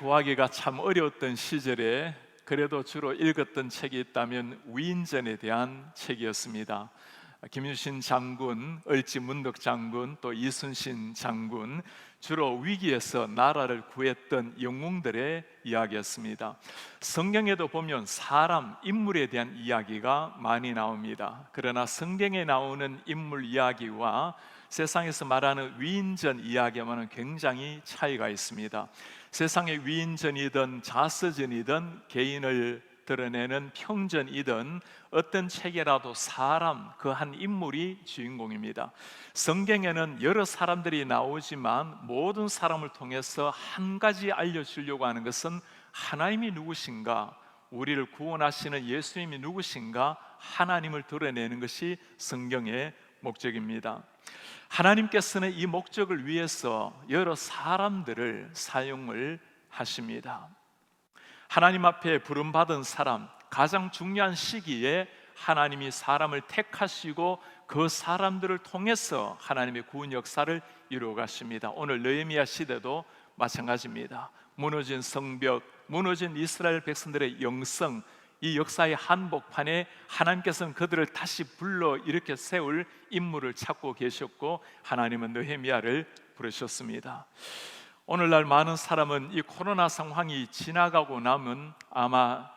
구하기가 참 어려웠던 시절에 그래도 주로 읽었던 책이 있다면 위인전에 대한 책이었습니다. 김유신 장군, 을지 문덕 장군, 또 이순신 장군, 주로 위기에서 나라를 구했던 영웅들의 이야기였습니다. 성경에도 보면 사람, 인물에 대한 이야기가 많이 나옵니다. 그러나 성경에 나오는 인물 이야기와 세상에서 말하는 위인전 이야기와는 굉장히 차이가 있습니다. 세상의 위인전이든 자서전이든 개인을 드러내는 평전이든 어떤 책이라도 사람, 그 한 인물이 주인공입니다. 성경에는 여러 사람들이 나오지만 모든 사람을 통해서 한 가지 알려주려고 하는 것은 하나님이 누구신가, 우리를 구원하시는 예수님이 누구신가, 하나님을 드러내는 것이 성경의 목적입니다. 하나님께서는 이 목적을 위해서 여러 사람들을 사용을 하십니다. 하나님 앞에 부름받은 사람, 가장 중요한 시기에 하나님이 사람을 택하시고 그 사람들을 통해서 하나님의 구원 역사를 이루어 가십니다. 오늘 느헤미야 시대도 마찬가지입니다. 무너진 성벽, 무너진 이스라엘 백성들의 영성, 이 역사의 한복판에 하나님께서는 그들을 다시 불러 일으켜 세울 인물을 찾고 계셨고, 하나님은 느헤미야를 부르셨습니다. 오늘날 많은 사람은 이 코로나 상황이 지나가고 나면 아마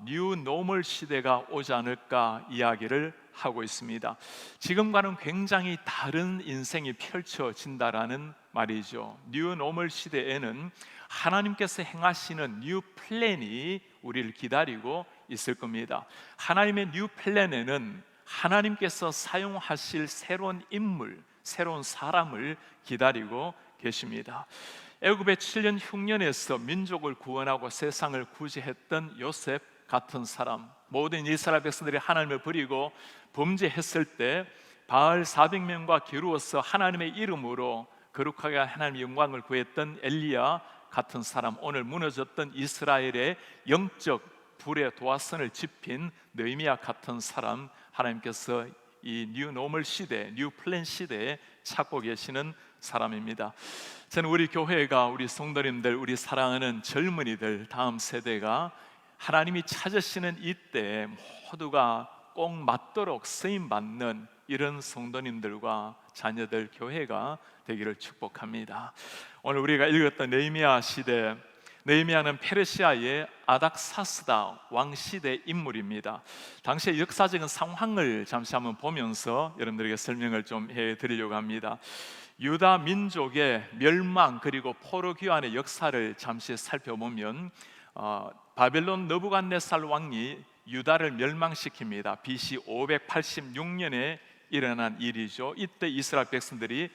뉴 노멀 시대가 오지 않을까 이야기를 하고 있습니다. 지금과는 굉장히 다른 인생이 펼쳐진다라는 말이죠. 뉴 노멀 시대에는 하나님께서 행하시는 뉴 플랜이 우리를 기다리고 있을 겁니다. 하나님의 뉴 플랜에는 하나님께서 사용하실 새로운 인물, 새로운 사람을 기다리고 계십니다. 애굽의 7년 흉년에서 민족을 구원하고 세상을 구제했던 요셉 같은 사람, 모든 이스라엘 백성들이 하나님을 버리고 범죄했을 때 바알 400명과 겨루어서 하나님의 이름으로 거룩하게 하나님의 영광을 구했던 엘리야 같은 사람, 오늘 무너졌던 이스라엘의 영적 불의 도화선을 짚인 느헤미야 같은 사람, 하나님께서 이 뉴 노멀 시대, 뉴 플랜 시대에 찾고 계시는 사람입니다. 저는 우리 교회가, 우리 성도님들, 우리 사랑하는 젊은이들, 다음 세대가 하나님이 찾으시는 이때 모두가 꼭 맞도록 쓰임받는 이런 성도님들과 자녀들, 교회가 되기를 축복합니다. 오늘 우리가 읽었던 느헤미야 시대, 느헤미야는 페르시아의 아닥사스다 왕시대 인물입니다. 당시의 역사적인 상황을 잠시 한번 보면서 여러분들에게 설명을 좀 해드리려고 합니다. 유다 민족의 멸망 그리고 포로 귀환의 역사를 잠시 살펴보면 바벨론 느부갓네살 왕이 유다를 멸망시킵니다. BC 586년에 일어난 일이죠. 이때 이스라엘 백성들이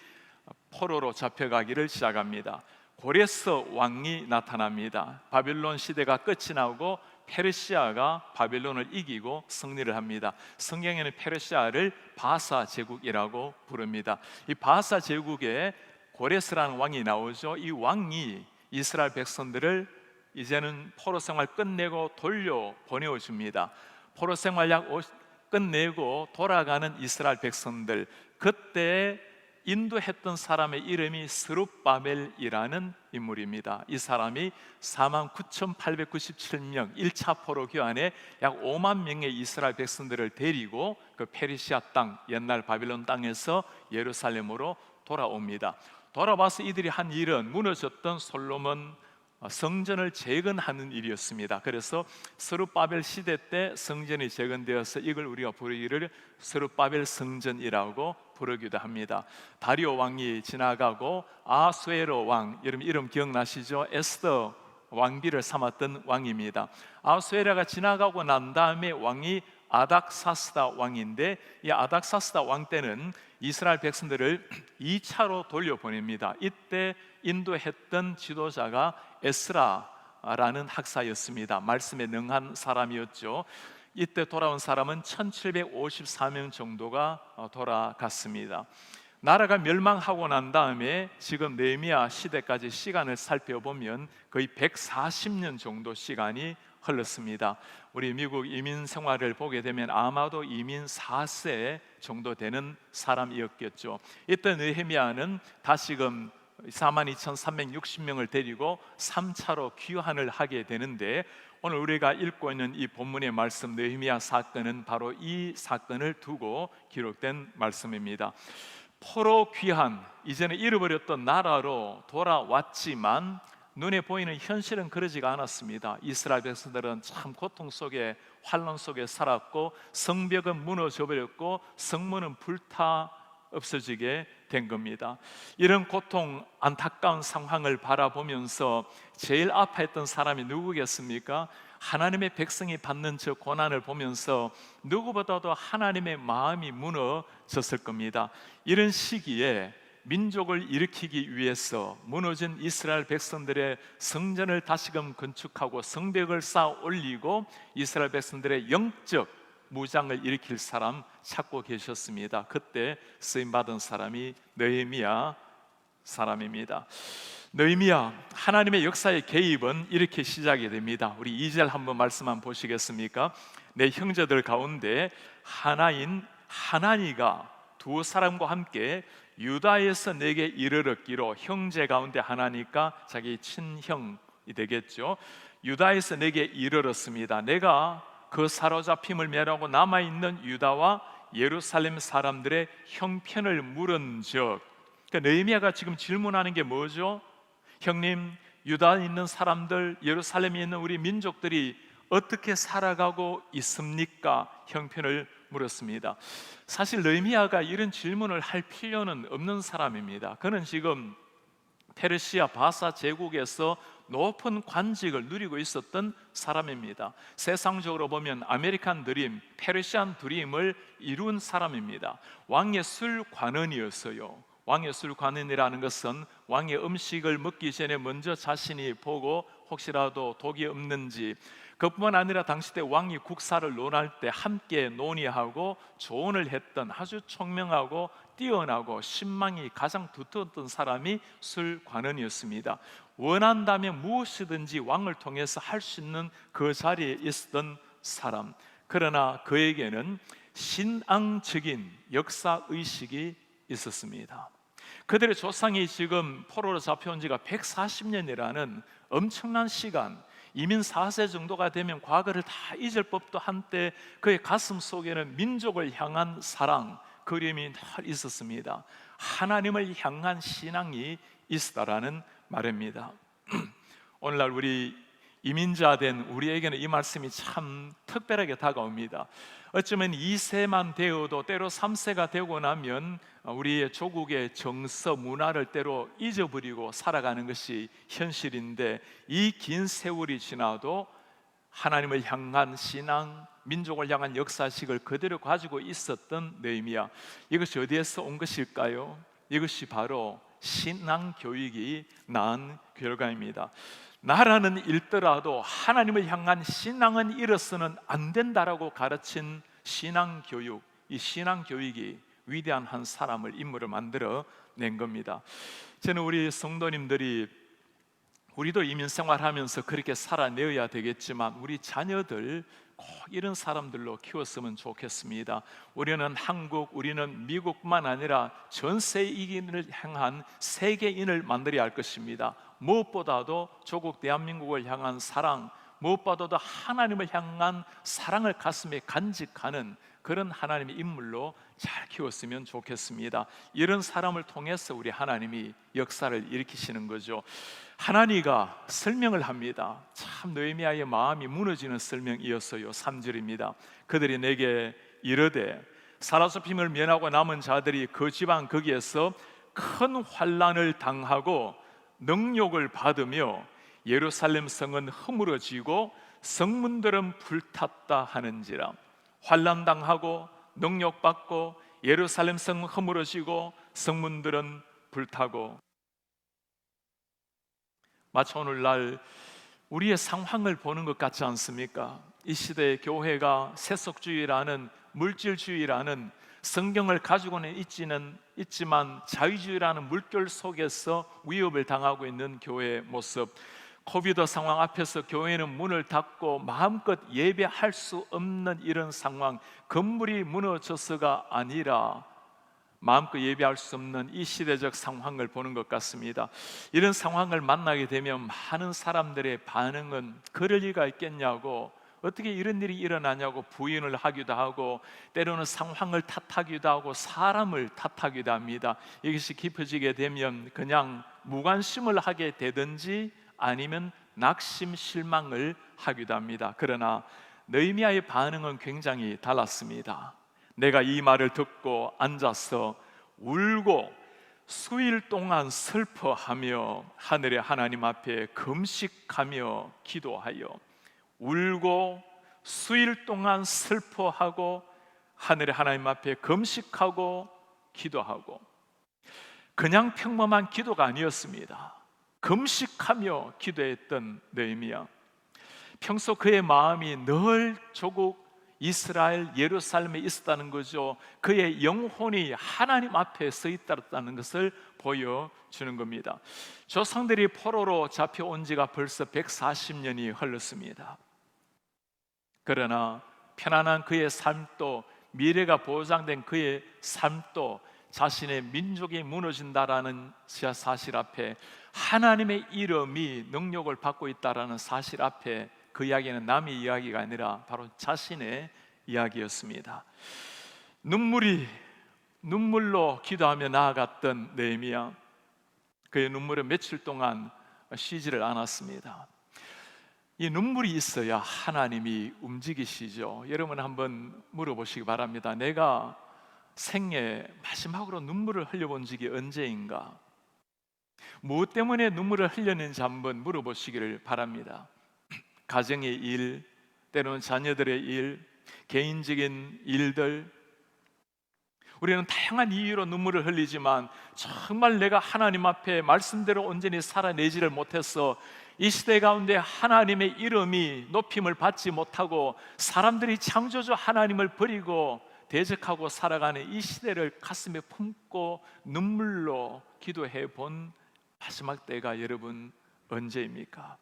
포로로 잡혀가기를 시작합니다. 고레스 왕이 나타납니다. 바벨론 시대가 끝이 나고 페르시아가 바벨론을 이기고 승리를 합니다. 성경에는 페르시아를 바사 제국이라고 부릅니다. 이 바사 제국에 고레스라는 왕이 나오죠. 이 왕이 이스라엘 백성들을 이제는 포로 생활 끝내고 돌려 보내줍니다. 포로 생활 끝내고 돌아가는 이스라엘 백성들, 그때 인도했던 사람의 이름이 스룹바벨이라는 인물입니다. 이 사람이 49,897명 1차 포로 교환에 약 5만 명의 이스라엘 백성들을 데리고 그 페르시아 땅, 옛날 바빌론 땅에서 예루살렘으로 돌아옵니다. 돌아와서 이들이 한 일은 무너졌던 솔로몬 성전을 재건하는 일이었습니다. 그래서 스룹바벨 시대 때 성전이 재건되어서 이걸 우리가 부르기를 스룹바벨 성전이라고 부르기도 합니다. 다리오 왕이 지나가고 아수에로 왕, 여러분 이름 기억나시죠? 에스더 왕비를 삼았던 왕입니다. 아수에라가 지나가고 난 다음에 왕이 아닥사스다 왕인데, 이 아닥사스다 왕 때는 이스라엘 백성들을 2차로 돌려보냅니다. 이때 인도했던 지도자가 에스라라는 학사였습니다. 말씀에 능한 사람이었죠. 이때 돌아온 사람은 1754명 정도가 돌아갔습니다. 나라가 멸망하고 난 다음에 지금 느헤미야 시대까지 시간을 살펴보면 거의 140년 정도 시간이 흘렀습니다. 우리 미국 이민 생활을 보게 되면 아마도 이민 4세 정도 되는 사람이었겠죠. 이때 느헤미야는 다시금 42,360명을 데리고 3차로 귀환을 하게 되는데, 오늘 우리가 읽고 있는 이 본문의 말씀 느헤미야 사건은 바로 이 사건을 두고 기록된 말씀입니다. 포로 귀환, 이제는 잃어버렸던 나라로 돌아왔지만 눈에 보이는 현실은 그러지가 않았습니다. 이스라엘 백성들은 참 고통 속에, 환난 속에 살았고, 성벽은 무너져 버렸고 성문은 불타 없어지게 된 겁니다. 이런 고통, 안타까운 상황을 바라보면서 제일 아파했던 사람이 누구겠습니까? 하나님의 백성이 받는 저 고난을 보면서 누구보다도 하나님의 마음이 무너졌을 겁니다. 이런 시기에 민족을 일으키기 위해서 무너진 이스라엘 백성들의 성전을 다시금 건축하고 성벽을 쌓아 올리고 이스라엘 백성들의 영적 무장을 일으킬 사람 찾고 계셨습니다. 그때 쓰임받은 사람이 느헤미야 사람입니다. 느헤미야, 하나님의 역사의 개입은 이렇게 시작이 됩니다. 우리 2절 한번 말씀 한번 보시겠습니까? 내 형제들 가운데 하나인 하나니가 두 사람과 함께 유다에서 내게 이르렀기로, 형제 가운데 하나니까 자기 친형이 되겠죠. 유다에서 내게 이르렀습니다. 내가 그 사로잡힘을 면하고 남아있는 유다와 예루살렘 사람들의 형편을 물은즉, 그러니까 느헤미야가 지금 질문하는 게 뭐죠? 형님, 유다에 있는 사람들, 예루살렘에 있는 우리 민족들이 어떻게 살아가고 있습니까? 형편을 물었습니다. 사실 느헤미야가 이런 질문을 할 필요는 없는 사람입니다. 그는 지금 페르시아 바사 제국에서 높은 관직을 누리고 있었던 사람입니다. 세상적으로 보면 아메리칸 드림, 페르시안 드림을 이룬 사람입니다. 왕의 술관원이었어요. 왕의 술관원이라는 것은 왕의 음식을 먹기 전에 먼저 자신이 보고 혹시라도 독이 없는지, 그뿐만 아니라 당시 때 왕이 국사를 논할 때 함께 논의하고 조언을 했던 아주 총명하고 뛰어나고 신망이 가장 두터웠던 사람이 술관원이었습니다. 원한다면 무엇이든지 왕을 통해서 할 수 있는 그 자리에 있었던 사람. 그러나 그에게는 신앙적인 역사의식이 있었습니다. 그들의 조상이 지금 포로로 잡혀온 지가 140년이라는 엄청난 시간, 이민 4세 정도가 되면 과거를 다 잊을 법도 한때 그의 가슴 속에는 민족을 향한 사랑, 그림이 늘 있었습니다. 하나님을 향한 신앙이 있었다라는 말입니다. 오늘날 우리 이민자 된 우리에게는 이 말씀이 참 특별하게 다가옵니다. 어쩌면 2세만 되어도 때로 3세가 되고 나면 우리의 조국의 정서, 문화를 때로 잊어버리고 살아가는 것이 현실인데, 이 긴 세월이 지나도 하나님을 향한 신앙, 민족을 향한 역사식을 그대로 가지고 있었던 느헤미야, 이것이 어디에서 온 것일까요? 이것이 바로 신앙교육이 낳은 결과입니다. 나라는 잃더라도 하나님을 향한 신앙은 잃어서는 안 된다라고 가르친 신앙교육, 이 신앙교육이 위대한 한 사람을, 인물을 만들어 낸 겁니다. 저는 우리 성도님들이, 우리도 이민생활하면서 그렇게 살아내어야 되겠지만 우리 자녀들 꼭 이런 사람들로 키웠으면 좋겠습니다. 우리는 한국, 우리는 미국뿐만 아니라 전 세계인을 향한 세계인을 만들어야 할 것입니다. 무엇보다도 조국 대한민국을 향한 사랑, 무엇보다도 하나님을 향한 사랑을 가슴에 간직하는 그런 하나님의 인물로 잘 키웠으면 좋겠습니다. 이런 사람을 통해서 우리 하나님이 역사를 일으키시는 거죠. 하나니가 설명을 합니다. 참 느헤미야의 마음이 무너지는 설명이었어요. 3절입니다. 그들이 내게 이르되 사로잡힘을 면하고 남은 자들이 그 지방 거기에서 큰 환난을 당하고 능욕을 받으며 예루살렘 성은 허물어지고 성문들은 불탔다 하는지라. 환난당하고 능욕받고 예루살렘 성은 허물어지고 성문들은 불타고. 마치 오늘날 우리의 상황을 보는 것 같지 않습니까? 이 시대의 교회가 세속주의라는, 물질주의라는, 성경을 가지고는 있지만 자유주의라는 물결 속에서 위협을 당하고 있는 교회의 모습. 코비드 상황 앞에서 교회는 문을 닫고 마음껏 예배할 수 없는 이런 상황, 건물이 무너져서가 아니라 마음껏 예비할 수 없는 이 시대적 상황을 보는 것 같습니다. 이런 상황을 만나게 되면 많은 사람들의 반응은 그럴 리가 있겠냐고, 어떻게 이런 일이 일어나냐고 부인을 하기도 하고, 때로는 상황을 탓하기도 하고 사람을 탓하기도 합니다. 이것이 깊어지게 되면 그냥 무관심을 하게 되든지 아니면 낙심 실망을 하기도 합니다. 그러나 느헤미야의 반응은 굉장히 달랐습니다. 내가 이 말을 듣고 앉아서 울고 수일 동안 슬퍼하며 하늘의 하나님 앞에 금식하며 기도하여, 울고 수일 동안 슬퍼하고 하늘의 하나님 앞에 금식하고 기도하고, 그냥 평범한 기도가 아니었습니다. 금식하며 기도했던 느헤미야, 평소 그의 마음이 늘 조국 이스라엘 예루살렘에 있었다는 거죠. 그의 영혼이 하나님 앞에 서 있다는 것을 보여주는 겁니다. 조상들이 포로로 잡혀온 지가 벌써 140년이 흘렀습니다. 그러나 편안한 그의 삶도, 미래가 보장된 그의 삶도, 자신의 민족이 무너진다라는 사실 앞에, 하나님의 이름이 능력을 받고 있다라는 사실 앞에, 그 이야기는 남의 이야기가 아니라 바로 자신의 이야기였습니다. 눈물로 기도하며 나아갔던 느헤미야, 그의 눈물은 며칠 동안 쉬지를 않았습니다. 이 눈물이 있어야 하나님이 움직이시죠. 여러분 한번 물어보시기 바랍니다. 내가 생애 마지막으로 눈물을 흘려본 적이 언제인가? 무엇 때문에 눈물을 흘렸는지 한번 물어보시기를 바랍니다. 가정의 일, 때로는 자녀들의 일, 개인적인 일들, 우리는 다양한 이유로 눈물을 흘리지만 정말 내가 하나님 앞에 말씀대로 온전히 살아내지를 못해서 이 시대 가운데 하나님의 이름이 높임을 받지 못하고 사람들이 창조주 하나님을 버리고 대적하고 살아가는 이 시대를 가슴에 품고 눈물로 기도해 본 마지막 때가 여러분 언제입니까?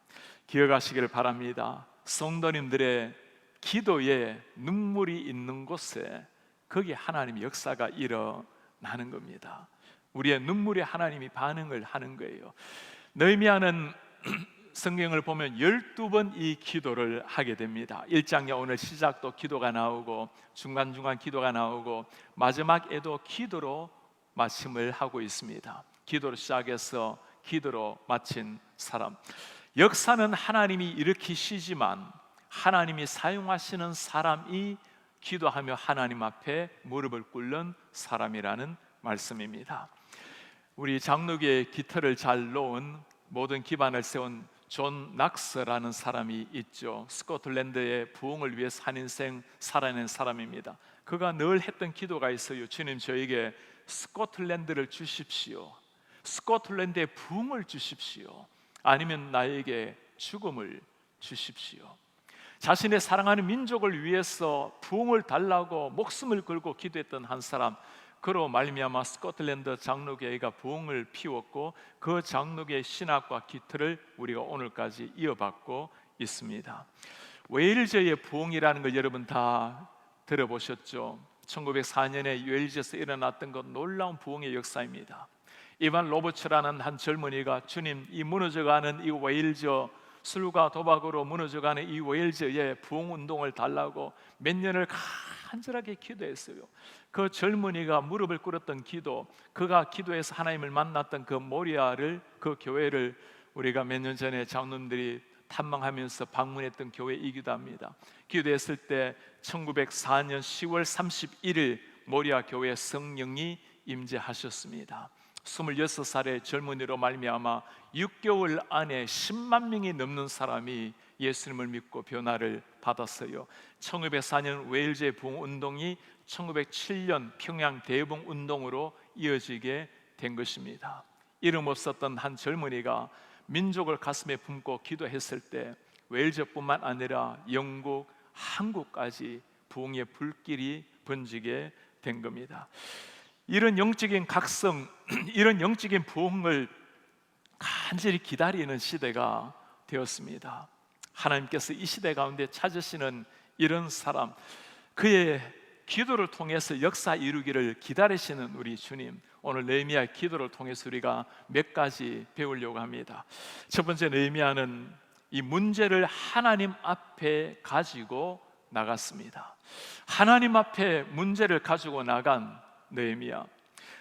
기억하시기를 바랍니다. 성도님들의 기도에 눈물이 있는 곳에 거기 하나님의 역사가 일어나는 겁니다. 우리의 눈물에 하나님이 반응을 하는 거예요. 느헤미야는 성경을 보면 12번 이 기도를 하게 됩니다. 1장에 오늘 시작도 기도가 나오고 중간중간 기도가 나오고 마지막에도 기도로 마침을 하고 있습니다. 기도로 시작해서 기도로 마친 사람, 역사는 하나님이 일으키시지만 하나님이 사용하시는 사람이 기도하며 하나님 앞에 무릎을 꿇는 사람이라는 말씀입니다. 우리 장로교의 기틀을 잘 놓은, 모든 기반을 세운 존 낙스라는 사람이 있죠. 스코틀랜드의 부흥을 위해서 한 인생 살아낸 사람입니다. 그가 늘 했던 기도가 있어요. 주님, 저에게 스코틀랜드를 주십시오. 스코틀랜드의 부흥을 주십시오. 아니면 나에게 죽음을 주십시오. 자신의 사랑하는 민족을 위해서 부흥을 달라고 목숨을 걸고 기도했던 한 사람, 그로 말미암아 스코틀랜드 장로교회가 부흥을 피웠고 그 장로교의 신학과 기틀을 우리가 오늘까지 이어받고 있습니다. 웨일즈의 부흥이라는 걸 여러분 다 들어보셨죠? 1904년에 웨일즈에서 일어났던 그 놀라운 부흥의 역사입니다. 이반 로버츠라는 한 젊은이가 주님, 이 무너져가는 이 웨일즈, 술과 도박으로 무너져가는 이 웨일즈의 부흥운동을 달라고 몇 년을 간절하게 기도했어요. 그 젊은이가 무릎을 꿇었던 기도, 그가 기도해서 하나님을 만났던 그 모리아를, 그 교회를 우리가 몇 년 전에 장로님들이 탐방하면서 방문했던 교회이기도 합니다. 기도했을 때 1904년 10월 31일 모리아 교회 성령이 임재하셨습니다. 26살의 젊은이로 말미암아 6개월 안에 10만 명이 넘는 사람이 예수님을 믿고 변화를 받았어요. 1904년 웨일즈의 부흥운동이 1907년 평양 대붕운동으로 이어지게 된 것입니다. 이름 없었던 한 젊은이가 민족을 가슴에 품고 기도했을 때 웨일즈뿐만 아니라 영국, 한국까지 부흥의 불길이 번지게 된 겁니다. 이런 영적인 각성, 이런 영적인 부흥을 간절히 기다리는 시대가 되었습니다. 하나님께서 이 시대 가운데 찾으시는 이런 사람, 그의 기도를 통해서 역사 이루기를 기다리시는 우리 주님, 오늘 느헤미야의 기도를 통해서 우리가 몇 가지 배우려고 합니다. 첫 번째, 느헤미야는 이 문제를 하나님 앞에 가지고 나갔습니다. 하나님 앞에 문제를 가지고 나간 느헤미야.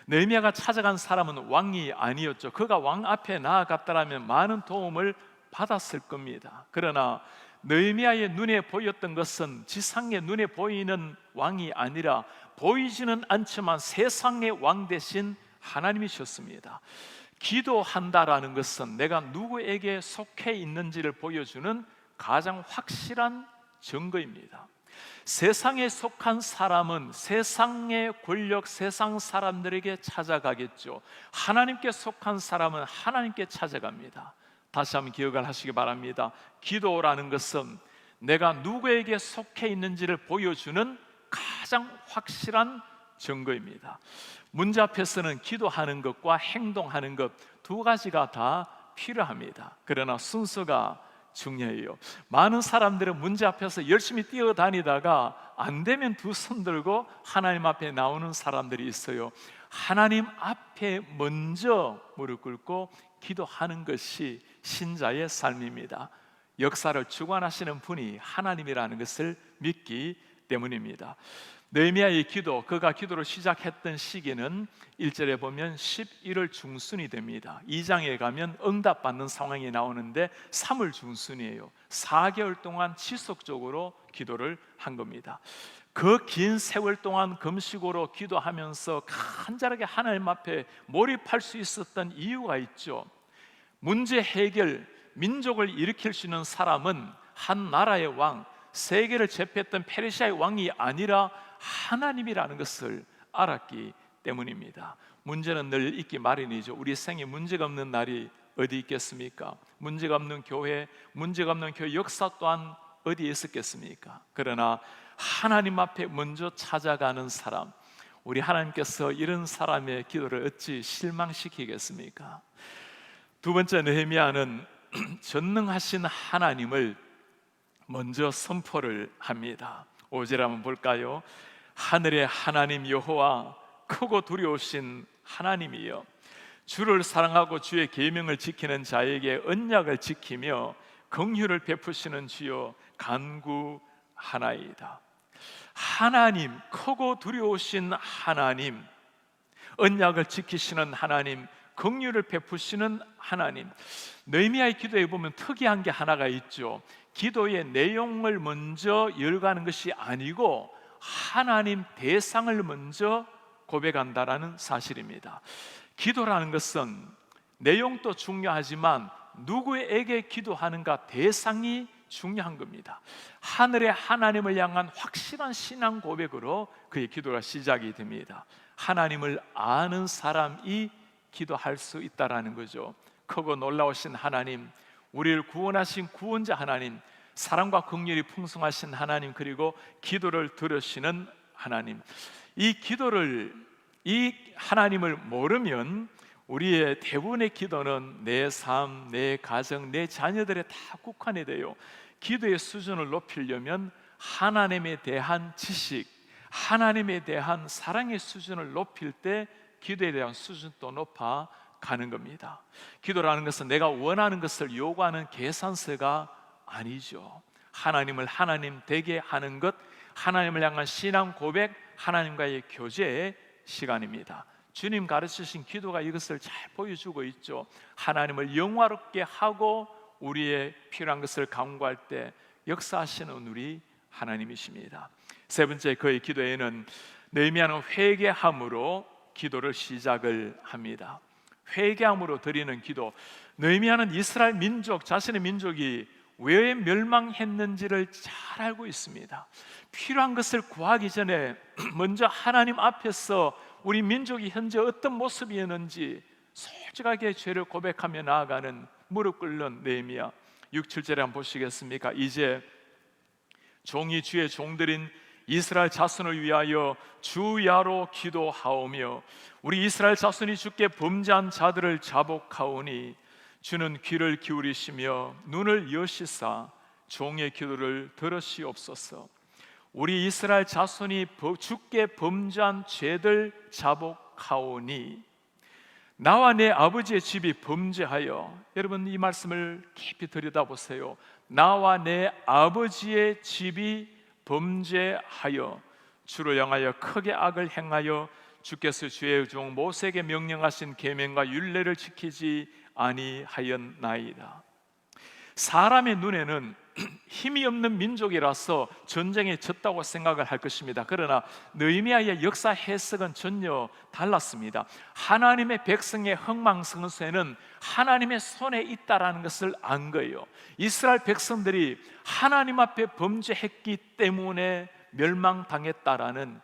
느헤미야가 찾아간 사람은 왕이 아니었죠. 그가 왕 앞에 나아갔다면 많은 도움을 받았을 겁니다. 그러나 느헤미야의 눈에 보였던 것은 지상의 눈에 보이는 왕이 아니라 보이지는 않지만 세상의 왕 대신 하나님이셨습니다. 기도한다라는 것은 내가 누구에게 속해 있는지를 보여주는 가장 확실한 증거입니다. 세상에 속한 사람은 세상의 권력, 세상 사람들에게 찾아가겠죠. 하나님께 속한 사람은 하나님께 찾아갑니다. 다시 한번 기억을 하시기 바랍니다. 기도라는 것은 내가 누구에게 속해 있는지를 보여주는 가장 확실한 증거입니다. 문제 앞에서는 기도하는 것과 행동하는 것 두 가지가 다 필요합니다. 그러나 순서가 중요해요. 많은 사람들은 문제 앞에서 열심히 뛰어다니다가 안 되면 두 손 들고 하나님 앞에 나오는 사람들이 있어요. 하나님 앞에 먼저 무릎 꿇고 기도하는 것이 신자의 삶입니다. 역사를 주관하시는 분이 하나님이라는 것을 믿기 때문입니다. 느헤미야의 기도, 그가 기도를 시작했던 시기는 1절에 보면 11월 중순이 됩니다. 2장에 가면 응답받는 상황이 나오는데 3월 중순이에요. 4개월 동안 지속적으로 기도를 한 겁니다. 그 긴 세월 동안 금식으로 기도하면서 간절하게 하나님 앞에 몰입할 수 있었던 이유가 있죠. 문제 해결, 민족을 일으킬 수 있는 사람은 한 나라의 왕, 세계를 제패했던 페르시아의 왕이 아니라 하나님이라는 것을 알았기 때문입니다. 문제는 늘 있기 마련이죠. 우리 생에 문제가 없는 날이 어디 있겠습니까? 문제가 없는 교회, 문제가 없는 교회 역사 또한 어디에 있었겠습니까? 그러나 하나님 앞에 먼저 찾아가는 사람, 우리 하나님께서 이런 사람의 기도를 어찌 실망시키겠습니까? 두 번째, 느헤미야는 전능하신 하나님을 먼저 선포를 합니다. 5절 한번 볼까요? 하늘의 하나님 여호와, 크고 두려우신 하나님이여, 주를 사랑하고 주의 계명을 지키는 자에게 언약을 지키며 긍휼을 베푸시는 주여 간구하나이다. 하나님, 크고 두려우신 하나님, 언약을 지키시는 하나님, 긍휼을 베푸시는 하나님. 느헤미야의 기도에 보면 특이한 게 하나가 있죠. 기도의 내용을 먼저 열어가는 것이 아니고 하나님 대상을 먼저 고백한다라는 사실입니다. 기도라는 것은 내용도 중요하지만 누구에게 기도하는가, 대상이 중요한 겁니다. 하늘의 하나님을 향한 확실한 신앙 고백으로 그의 기도가 시작이 됩니다. 하나님을 아는 사람이 기도할 수 있다라는 거죠. 크고 놀라우신 하나님, 우리를 구원하신 구원자 하나님, 사랑과 긍휼이 풍성하신 하나님, 그리고 기도를 들으시는 하나님. 이 하나님을 모르면 우리의 대부분의 기도는 내 삶, 내 가정, 내 자녀들에 다 국한이 돼요. 기도의 수준을 높이려면 하나님에 대한 지식, 하나님에 대한 사랑의 수준을 높일 때 기도에 대한 수준도 높아 가는 겁니다. 기도라는 것은 내가 원하는 것을 요구하는 계산서가 아니죠. 하나님을 하나님 되게 하는 것, 하나님을 향한 신앙 고백, 하나님과의 교제의 시간입니다. 주님 가르치신 기도가 이것을 잘 보여주고 있죠. 하나님을 영화롭게 하고 우리의 필요한 것을 간구할 때 역사하시는 우리 하나님이십니다. 세 번째, 그의 기도에는 느헤미야는 회개함으로 기도를 시작을 합니다. 회개함으로 드리는 기도. 느헤미야는 이스라엘 민족, 자신의 민족이 왜 멸망했는지를 잘 알고 있습니다. 필요한 것을 구하기 전에 먼저 하나님 앞에서 우리 민족이 현재 어떤 모습이었는지 솔직하게 죄를 고백하며 나아가는 무릎 꿇는 느헤미야. 6, 7절에 한번 보시겠습니까? 이제 종이 주의 종들인 이스라엘 자손을 위하여 주야로 기도하오며 우리 이스라엘 자손이 주께 범죄한 자들을 자복하오니 주는 귀를 기울이시며 눈을 여시사 종의 기도를 들으시옵소서. 우리 이스라엘 자손이 주께 범죄한 죄들 자복하오니 나와 내 아버지의 집이 범죄하여, 여러분 이 말씀을 깊이 들여다보세요. 나와 내 아버지의 집이 범죄하여 주를 향하여 크게 악을 행하여 주께서 주의 종 모세에게 명령하신 계명과 율례를 지키지 아니하였나이다. 사람의 눈에는 힘이 없는 민족이라서 전쟁에 졌다고 생각을 할 것입니다. 그러나 느헤미야의 역사 해석은 전혀 달랐습니다. 하나님의 백성의 흥망성쇠는 하나님의 손에 있다라는 것을 안 거예요. 이스라엘 백성들이 하나님 앞에 범죄했기 때문에 멸망당했다라는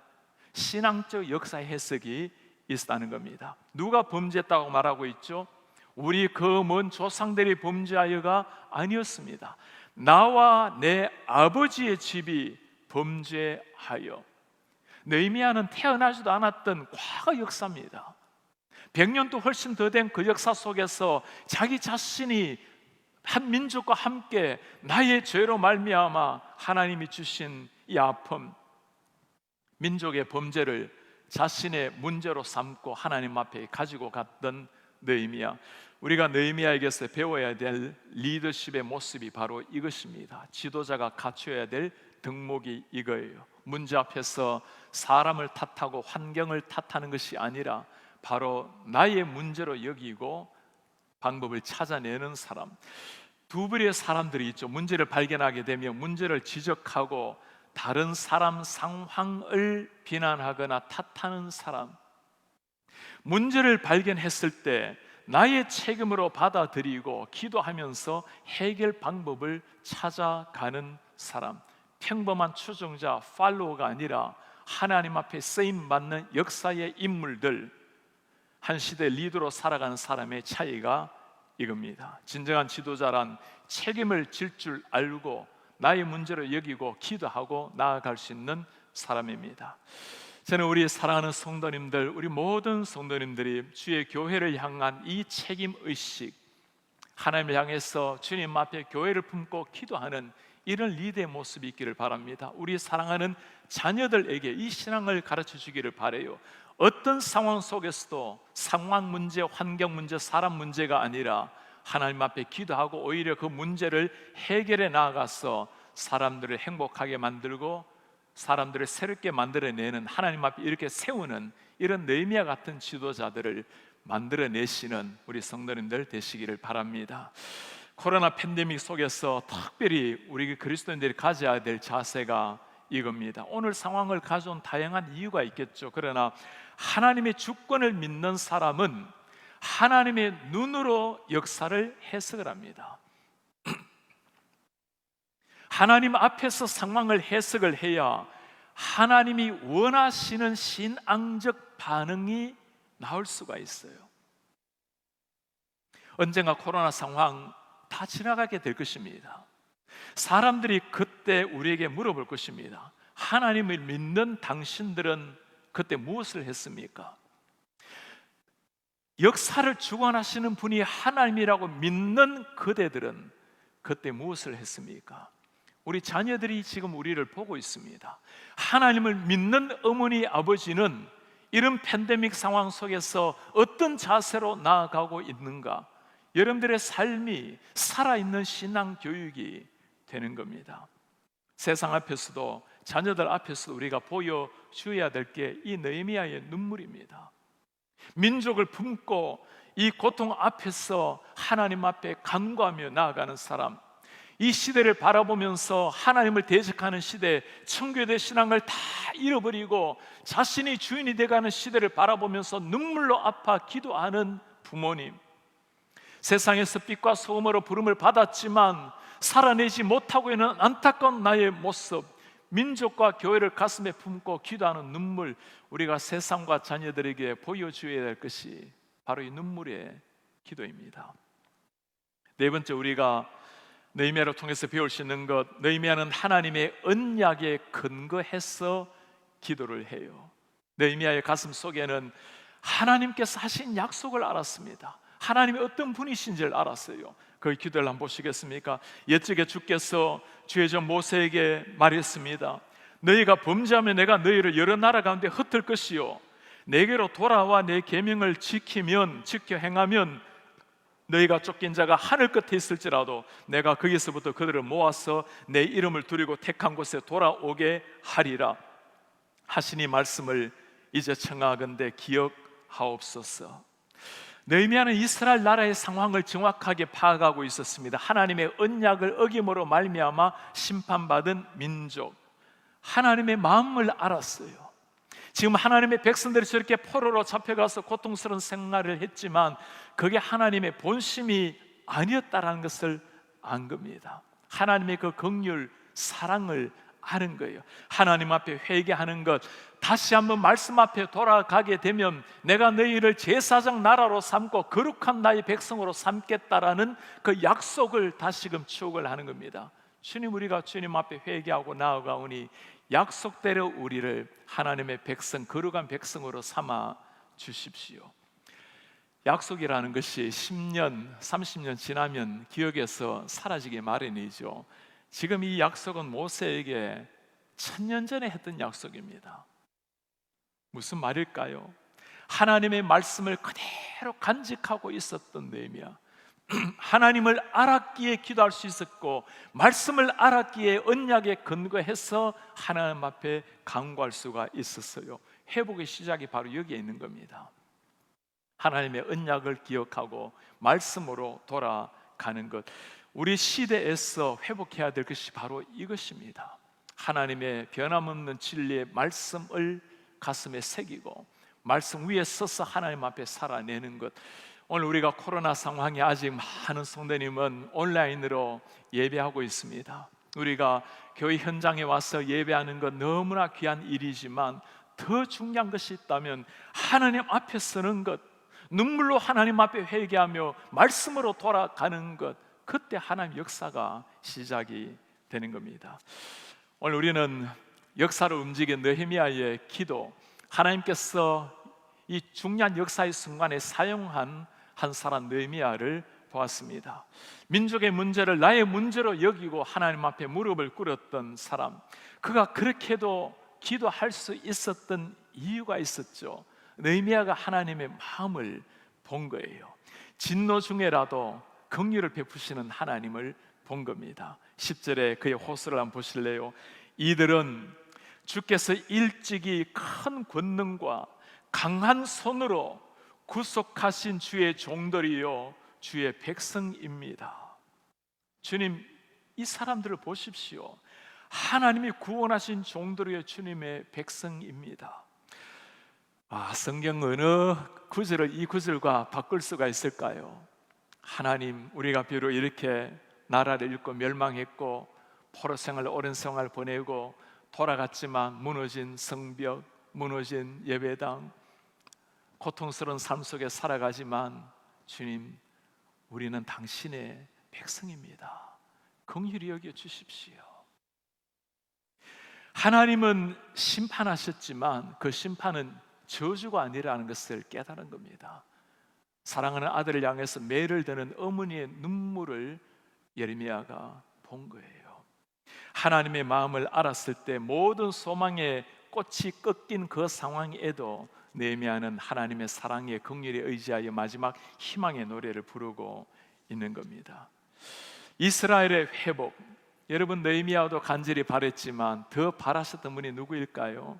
신앙적 역사 해석이 있다는 겁니다. 누가 범죄했다고 말하고 있죠? 우리 그 먼 조상들이 범죄하여가 아니었습니다. 나와 내 아버지의 집이 범죄하여. 느헤미야는 태어나지도 않았던 과거 역사입니다. 100년도 훨씬 더 된 그 역사 속에서 자기 자신이 한 민족과 함께 나의 죄로 말미암아 하나님이 주신 이 아픔, 민족의 범죄를 자신의 문제로 삼고 하나님 앞에 가지고 갔던 느헤미야. 우리가 느헤미야에게서 배워야 될 리더십의 모습이 바로 이것입니다. 지도자가 갖춰야 될 덕목이 이거예요. 문제 앞에서 사람을 탓하고 환경을 탓하는 것이 아니라 바로 나의 문제로 여기고 방법을 찾아내는 사람. 두 부류의 사람들이 있죠. 문제를 발견하게 되면 문제를 지적하고 다른 사람 상황을 비난하거나 탓하는 사람. 문제를 발견했을 때 나의 책임으로 받아들이고 기도하면서 해결 방법을 찾아가는 사람. 평범한 추종자, 팔로워가 아니라 하나님 앞에 쓰임받는 역사의 인물들, 한 시대 리더로 살아가는 사람의 차이가 이겁니다. 진정한 지도자란 책임을 질 줄 알고 나의 문제를 여기고 기도하고 나아갈 수 있는 사람입니다. 저는 우리 사랑하는 성도님들, 우리 모든 성도님들이 주의 교회를 향한 이 책임의식, 하나님을 향해서 주님 앞에 교회를 품고 기도하는 이런 리더의 모습이 있기를 바랍니다. 우리 사랑하는 자녀들에게 이 신앙을 가르쳐 주기를 바라요. 어떤 상황 속에서도 상황 문제, 환경 문제, 사람 문제가 아니라 하나님 앞에 기도하고 오히려 그 문제를 해결해 나아가서 사람들을 행복하게 만들고 사람들을 새롭게 만들어내는, 하나님 앞에 이렇게 세우는 이런 느헤미야 같은 지도자들을 만들어내시는 우리 성도님들 되시기를 바랍니다. 코로나 팬데믹 속에서 특별히 우리 그리스도인들이 가져야 될 자세가 이겁니다. 오늘 상황을 가져온 다양한 이유가 있겠죠. 그러나 하나님의 주권을 믿는 사람은 하나님의 눈으로 역사를 해석을 합니다. 하나님 앞에서 상황을 해석을 해야 하나님이 원하시는 신앙적 반응이 나올 수가 있어요. 언젠가 코로나 상황 다 지나가게 될 것입니다. 사람들이 그때 우리에게 물어볼 것입니다. 하나님을 믿는 당신들은 그때 무엇을 했습니까? 역사를 주관하시는 분이 하나님이라고 믿는 그대들은 그때 무엇을 했습니까? 우리 자녀들이 지금 우리를 보고 있습니다. 하나님을 믿는 어머니, 아버지는 이런 팬데믹 상황 속에서 어떤 자세로 나아가고 있는가? 여러분들의 삶이 살아있는 신앙 교육이 되는 겁니다. 세상 앞에서도 자녀들 앞에서도 우리가 보여줘야 될 게 이 느헤미야의 눈물입니다. 민족을 품고 이 고통 앞에서 하나님 앞에 간구하며 나아가는 사람, 이 시대를 바라보면서 하나님을 대적하는 시대, 청교대 신앙을 다 잃어버리고 자신이 주인이 돼가는 시대를 바라보면서 눈물로 아파 기도하는 부모님, 세상에서 빛과 소금으로 부름을 받았지만 살아내지 못하고 있는 안타까운 나의 모습, 민족과 교회를 가슴에 품고 기도하는 눈물, 우리가 세상과 자녀들에게 보여줘야 될 것이 바로 이 눈물의 기도입니다. 네 번째, 우리가 느헤미야를 통해서 배울 수 있는 것, 느헤미야는 하나님의 언약에 근거해서 기도를 해요. 느헤미야의 가슴 속에는 하나님께서 하신 약속을 알았습니다. 하나님이 어떤 분이신지를 알았어요. 그 기도를 한번 보시겠습니까? 옛적에 주께서 주의 종 모세에게 말했습니다. 너희가 범죄하면 내가 너희를 여러 나라 가운데 흩을 것이요 내게로 돌아와 내 계명을 지켜 행하면 너희가 쫓긴 자가 하늘 끝에 있을지라도 내가 거기서부터 그들을 모아서 내 이름을 두리고 택한 곳에 돌아오게 하리라 하시니 말씀을 이제 청하건대 기억하옵소서. 느헤미야는 이스라엘 나라의 상황을 정확하게 파악하고 있었습니다. 하나님의 언약을 어김으로 말미암아 심판받은 민족, 하나님의 마음을 알았어요. 지금 하나님의 백성들이 저렇게 포로로 잡혀가서 고통스러운 생활을 했지만 그게 하나님의 본심이 아니었다라는 것을 안 겁니다. 하나님의 그 긍휼, 사랑을 아는 거예요. 하나님 앞에 회개하는 것, 다시 한번 말씀 앞에 돌아가게 되면 내가 너희를 제사장 나라로 삼고 거룩한 나의 백성으로 삼겠다라는 그 약속을 다시금 추억을 하는 겁니다. 주님, 우리가 주님 앞에 회개하고 나아가오니 약속대로 우리를 하나님의 백성, 거룩한 백성으로 삼아 주십시오. 약속이라는 것이 10년, 30년 지나면 기억에서 사라지기 마련이죠. 지금 이 약속은 모세에게 1000년 전에 했던 약속입니다. 무슨 말일까요? 하나님의 말씀을 그대로 간직하고 있었던 느헤미야, 하나님을 알았기에 기도할 수 있었고 말씀을 알았기에 언약에 근거해서 하나님 앞에 간구할 수가 있었어요. 회복의 시작이 바로 여기에 있는 겁니다. 하나님의 언약을 기억하고 말씀으로 돌아가는 것, 우리 시대에서 회복해야 될 것이 바로 이것입니다. 하나님의 변함없는 진리의 말씀을 가슴에 새기고 말씀 위에 서서 하나님 앞에 살아내는 것. 오늘 우리가 코로나 상황이 아직 많은 성도님은 온라인으로 예배하고 있습니다. 우리가 교회 현장에 와서 예배하는 것 너무나 귀한 일이지만 더 중요한 것이 있다면 하나님 앞에 서는 것, 눈물로 하나님 앞에 회개하며 말씀으로 돌아가는 것, 그때 하나님 역사가 시작이 되는 겁니다. 오늘 우리는 역사를 움직인 느헤미야의 기도, 하나님께서 이 중요한 역사의 순간에 사용한 한 사람 느헤미야를 보았습니다. 민족의 문제를 나의 문제로 여기고 하나님 앞에 무릎을 꿇었던 사람, 그가 그렇게도 기도할 수 있었던 이유가 있었죠. 느헤미야가 하나님의 마음을 본 거예요. 진노 중에라도 긍휼을 베푸시는 하나님을 본 겁니다. 10절에 그의 호소를 한번 보실래요? 이들은 주께서 일찍이 큰 권능과 강한 손으로 구속하신 주의 종들이요 주의 백성입니다. 주님, 이 사람들을 보십시오. 하나님이 구원하신 종들이요 주님의 백성입니다. 성경 어느 구절을 이 구절과 바꿀 수가 있을까요? 하나님, 우리가 비록 이렇게 나라를 잃고 멸망했고 포로 생활, 오랜 생활 보내고 돌아갔지만 무너진 성벽, 무너진 예배당, 고통스러운 삶 속에 살아가지만 주님, 우리는 당신의 백성입니다. 긍휼히 여겨 주십시오. 하나님은 심판하셨지만 그 심판은 저주가 아니라는 것을 깨달은 겁니다. 사랑하는 아들을 향해서 매를 드는 어머니의 눈물을 예레미야가 본 거예요. 하나님의 마음을 알았을 때 모든 소망의 꽃이 꺾인 그 상황에도 느헤미야는 하나님의 사랑의 긍휼에 의지하여 마지막 희망의 노래를 부르고 있는 겁니다. 이스라엘의 회복, 여러분 느헤미야도 간절히 바랬지만 더 바라셨던 분이 누구일까요?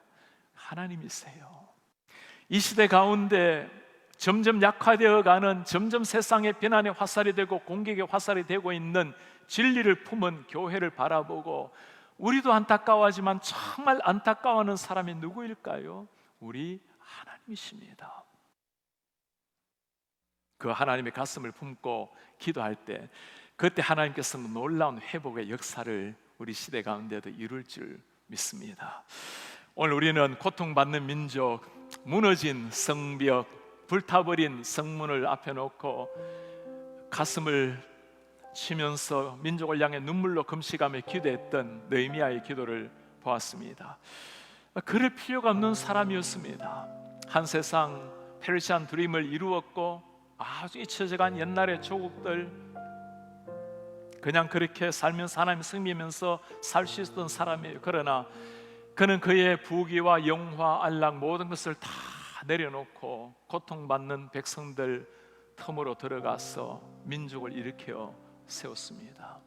하나님이세요. 이 시대 가운데 점점 약화되어가는, 점점 세상의 비난의 화살이 되고 공격의 화살이 되고 있는 진리를 품은 교회를 바라보고 우리도 안타까워하지만 정말 안타까워하는 사람이 누구일까요? 우리 하나님이십니다. 그 하나님의 가슴을 품고 기도할 때 그때 하나님께서는 놀라운 회복의 역사를 우리 시대 가운데도 이룰 줄 믿습니다. 오늘 우리는 고통받는 민족, 무너진 성벽, 불타버린 성문을 앞에 놓고 가슴을 치면서 민족을 향해 눈물로 금식하며 기도했던 느헤미야의 기도를 보았습니다. 그럴 필요가 없는 사람이었습니다. 한 세상 페르시안 드림을 이루었고 아주 잊혀져간 옛날의 조국들, 그냥 그렇게 살면서 하나님 섬기면서 살 수 있었던 사람이에요. 그러나 그는 그의 부귀와 영화, 안락 모든 것을 다 내려놓고 고통받는 백성들 틈으로 들어가서 민족을 일으켜 세웠습니다.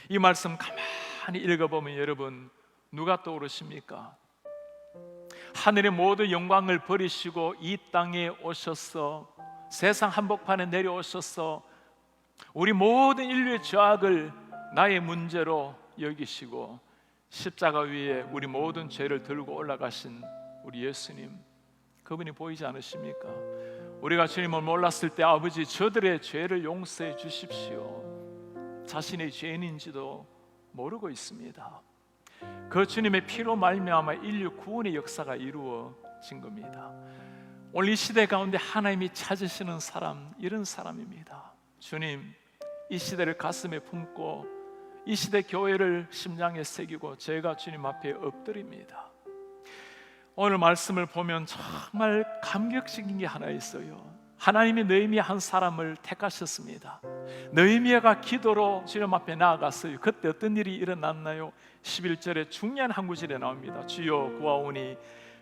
이 말씀 가만히 읽어보면 여러분 누가 떠오르십니까? 하늘의 모든 영광을 버리시고 이 땅에 오셔서 세상 한복판에 내려오셔서 우리 모든 인류의 죄악을 나의 문제로 여기시고 십자가 위에 우리 모든 죄를 들고 올라가신 우리 예수님, 그분이 보이지 않으십니까? 우리가 주님을 몰랐을 때 아버지 저들의 죄를 용서해 주십시오. 자신의 죄인인지도 모르고 있습니다. 그 주님의 피로 말미암아 인류 구원의 역사가 이루어진 겁니다. 오늘 이 시대 가운데 하나님이 찾으시는 사람, 이런 사람입니다. 주님, 이 시대를 가슴에 품고 이 시대 교회를 심장에 새기고 제가 주님 앞에 엎드립니다. 오늘 말씀을 보면 정말 감격적인 게 하나 있어요. 하나님이 느헤미야 한 사람을 택하셨습니다. 느헤미야가 기도로 주님 앞에 나아갔어요. 그때 어떤 일이 일어났나요? 11절에 중요한 한 구절에 나옵니다. 주여 구하오니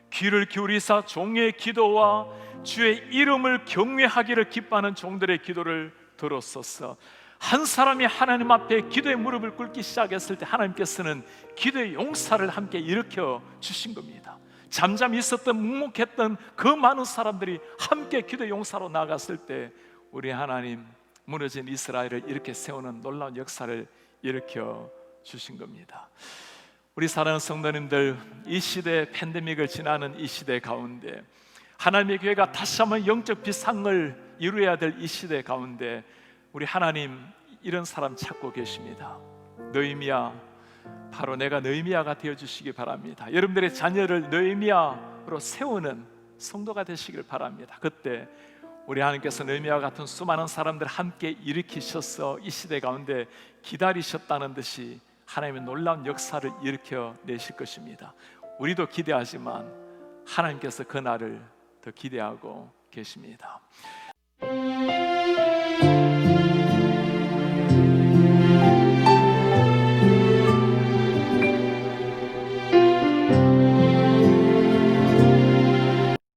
귀를 기울이사 종의 기도와 주의 이름을 경외하기를 기뻐하는 종들의 기도를 들었소서. 한 사람이 하나님 앞에 기도의 무릎을 꿇기 시작했을 때 하나님께서는 기도의 용사를 함께 일으켜 주신 겁니다. 잠잠히 있었던 묵묵했던 그 많은 사람들이 함께 기도의 용사로 나갔을 때 우리 하나님 무너진 이스라엘을 이렇게 세우는 놀라운 역사를 일으켜 주신 겁니다. 우리 사랑하는 성도님들, 이 시대 팬데믹을 지나는 이 시대 가운데 하나님의 교회가 다시 한번 영적 비상을 이루어야 될 이 시대 가운데 우리 하나님 이런 사람 찾고 계십니다. 느헤미야, 바로 내가 느헤미야가 되어주시기 바랍니다. 여러분들의 자녀를 느헤미야로 세우는 성도가 되시길 바랍니다. 그때 우리 하나님께서 느헤미야 같은 수많은 사람들 함께 일으키셔서 이 시대 가운데 기다리셨다는 듯이 하나님의 놀라운 역사를 일으켜 내실 것입니다. 우리도 기대하지만 하나님께서 그 날을 더 기대하고 계십니다.